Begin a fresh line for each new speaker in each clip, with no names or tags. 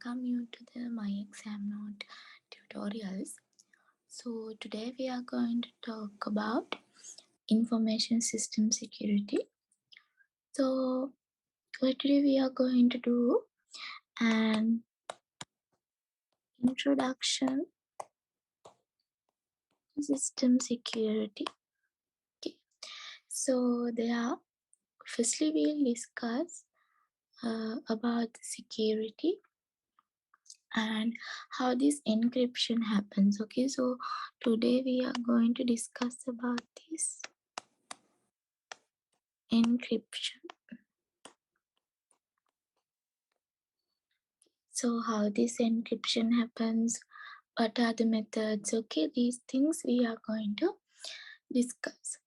welcome you to the My Exam Note tutorials. So today we are going to talk about information system security. So what today we are going to do an introduction to system security. Okay. So firstly we'll discuss about security and how this encryption happens. Okay, so today we are going to discuss about this encryption. So how this encryption happens, what are the methods? Okay, these things we are going to discuss.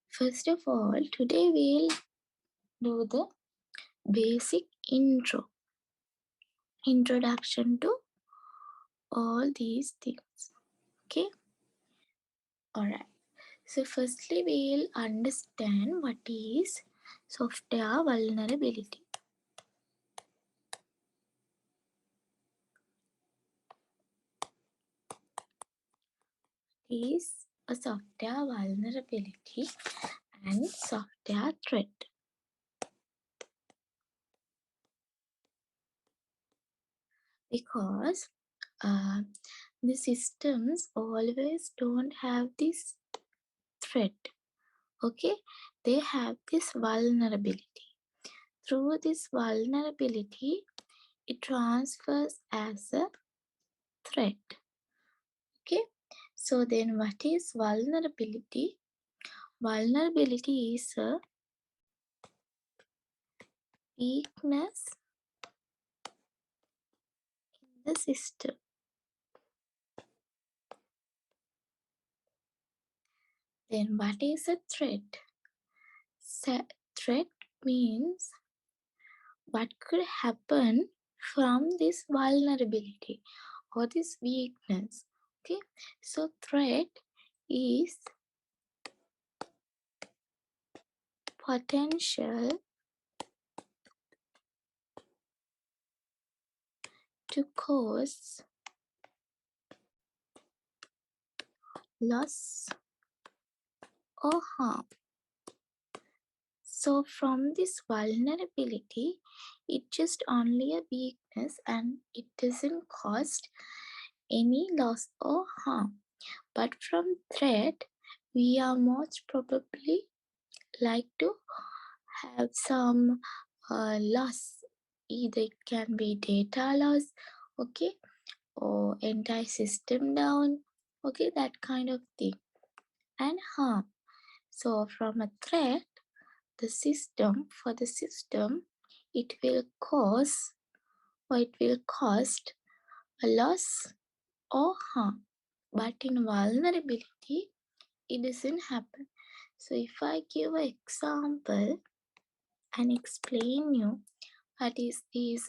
First of all, today we'll do the basic introduction to all these things. Okay, all right. So firstly, we'll understand what is software vulnerability. Is a software vulnerability and software threat. Because the systems always don't have this threat. Okay, they have this vulnerability. Through this vulnerability, it transfers as a threat. Okay, so then what is vulnerability? Vulnerability is a weakness in the system. Then what is a threat? Threat means what could happen from this vulnerability or this weakness. Okay, so threat is potential to cause loss or harm. So from this vulnerability, it's just only a weakness and it doesn't cause any loss or harm. But from threat, we are most probably like to have some loss. Either it can be data loss, okay, or entire system down, okay, that kind of thing, and harm. So from a threat, the system, it will cause or it will cost a loss or harm. But in vulnerability, it doesn't happen. So if I give an example and explain you what is this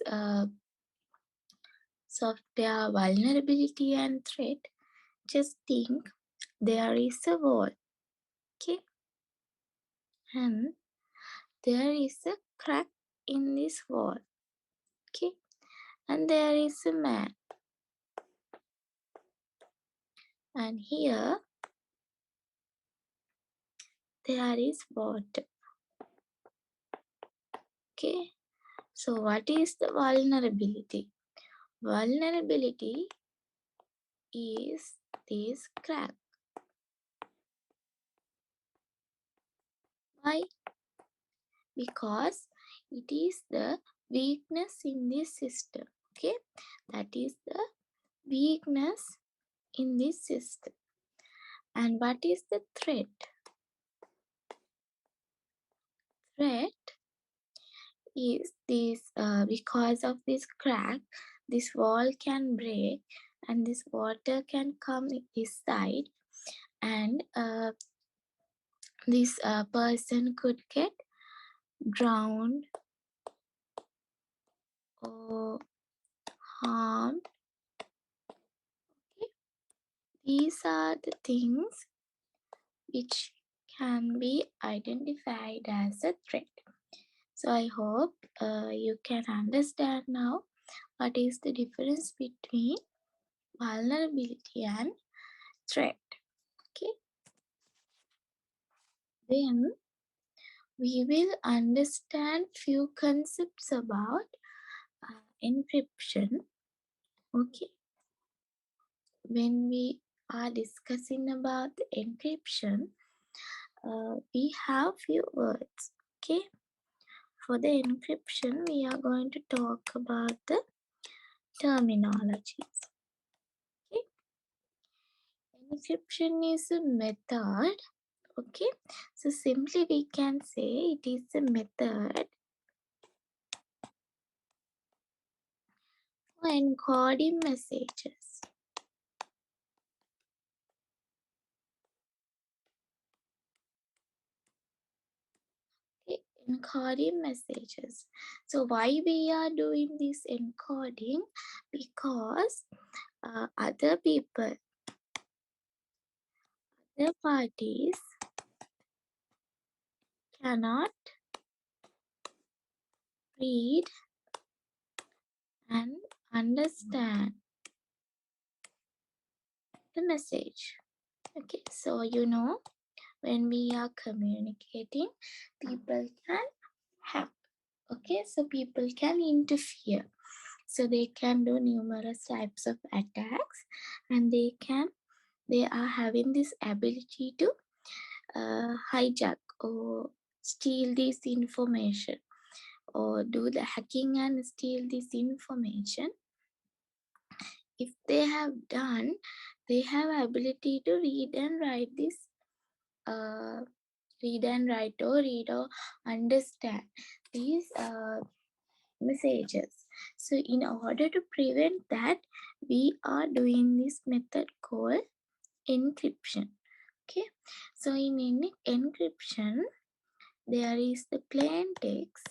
software vulnerability and threat, just think there is a wall, okay, and there is a crack in this wall, okay, and there is a man, and here there is water, okay. So what is the vulnerability? Vulnerability is this crack. Why? Because it is the weakness in this system, okay, that is the weakness in this system. And what is the threat? Threat is this because of this crack, this wall can break and this water can come this side, and this person could get drowned or harmed. Okay? These are the things which can be identified as a threat. So I hope you can understand now what is the difference between vulnerability and threat. Okay, then we will understand few concepts about encryption. Okay, when we are discussing about the encryption, we have few words. Okay, for the encryption, we are going to talk about the terminologies. Okay, encryption is a method. Okay, so simply we can say it is a method for encoding messages. Okay, encoding messages. So why we are doing this encoding? Because other people, other parties cannot read and understand the message. Okay, so when we are communicating, people can hack. Okay, so people can interfere. So they can do numerous types of attacks, and they are having this ability to hijack or steal this information or do the hacking and steal this information. If they have done, they have ability to read and write this read and write or read or understand these messages. So in order to prevent that, we are doing this method called encryption. Okay, so in any encryption, there is the plain text.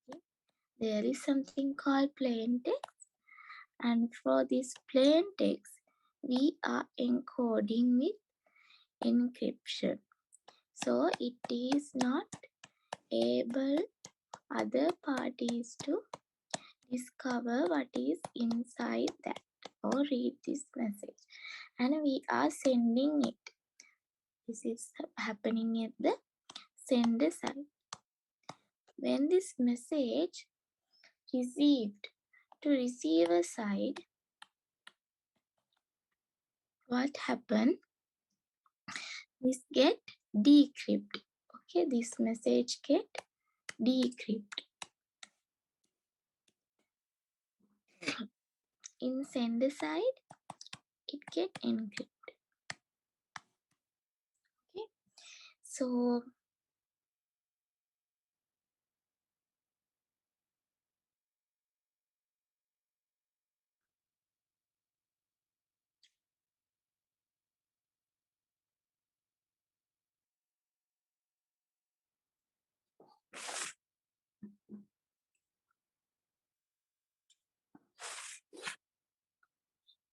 Okay? There is something called plain text, and for this plain text, we are encoding with encryption. So it is not able other parties to discover what is inside that or read this message, and we are sending it. This is happening at the sender side. When this message received to receiver side, what happen? This get decrypt. Okay, this message get decrypt. In sender side, it get encrypt. Okay,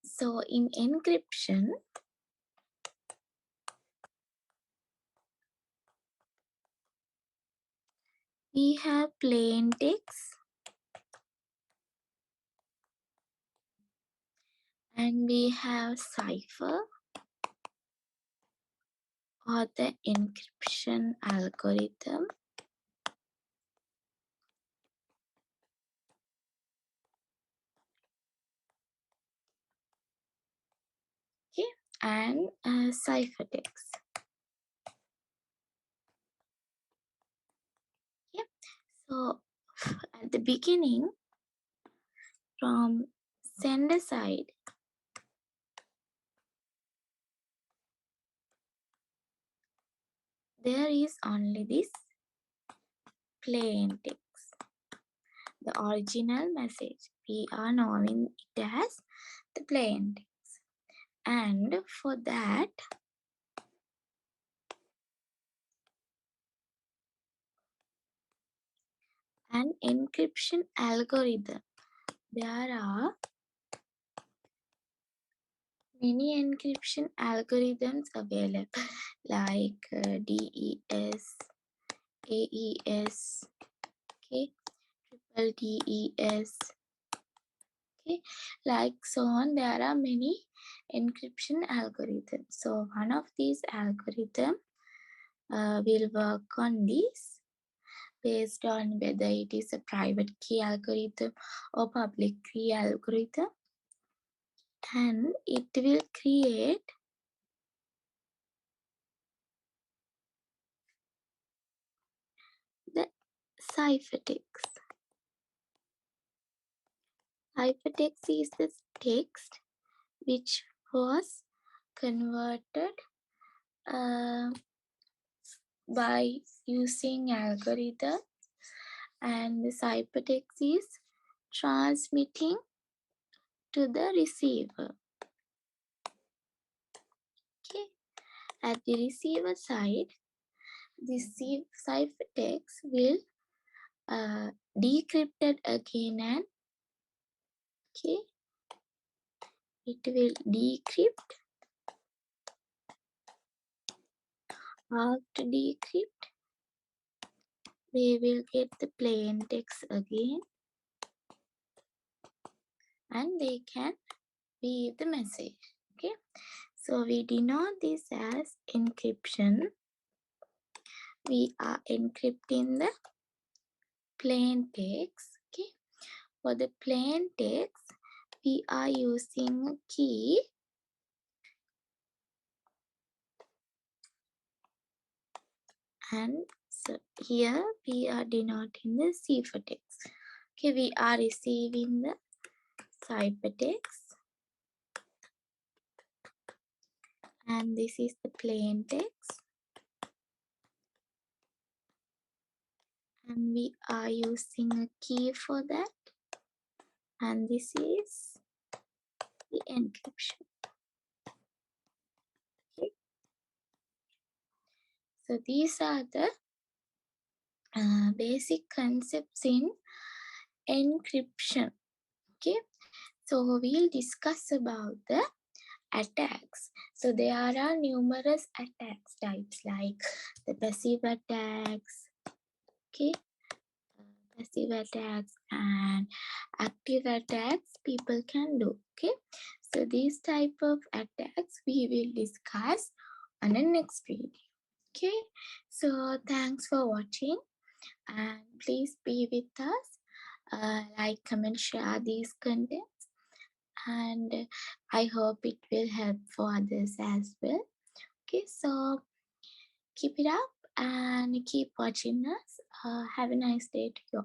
so in encryption, we have plain text and we have cipher or the encryption algorithm. Okay, and ciphertext. Okay, so at the beginning, from sender side, there is only this plain text, the original message. We are knowing it as the plain text, and for that, an encryption algorithm. There are many encryption algorithms available like DES, AES, okay, DES. Okay, like so on, there are many encryption algorithms. So one of these algorithm will work on this based on whether it is a private key algorithm or public key algorithm, and it will create the ciphertext. Ciphertext is the text which was converted uh, by using algorithm, and the ciphertext is transmitting to the receiver. Okay, at the receiver side, the ciphertext will decrypted again, and okay, it will decrypt. After decrypt, we will get the plain text again, and they can read the message. Okay, so we denote this as encryption. We are encrypting the plain text. Okay, for the plain text, we are using a key, and so here we are denoting the ciphertext. Okay, we are receiving the ciphertext, and this is the plain text, and we are using a key for that, and this is the encryption. Okay, so these are the basic concepts in encryption. Okay, so we'll discuss about the attacks. So there are numerous attacks types like the passive attacks, okay, passive attacks and active attacks people can do. Okay, so these type of attacks we will discuss on the next video. Okay, so thanks for watching, and please be with us. Like, comment, share these contents, and I hope it will help for others as well. Okay, so keep it up and keep watching us. Have a nice day to you.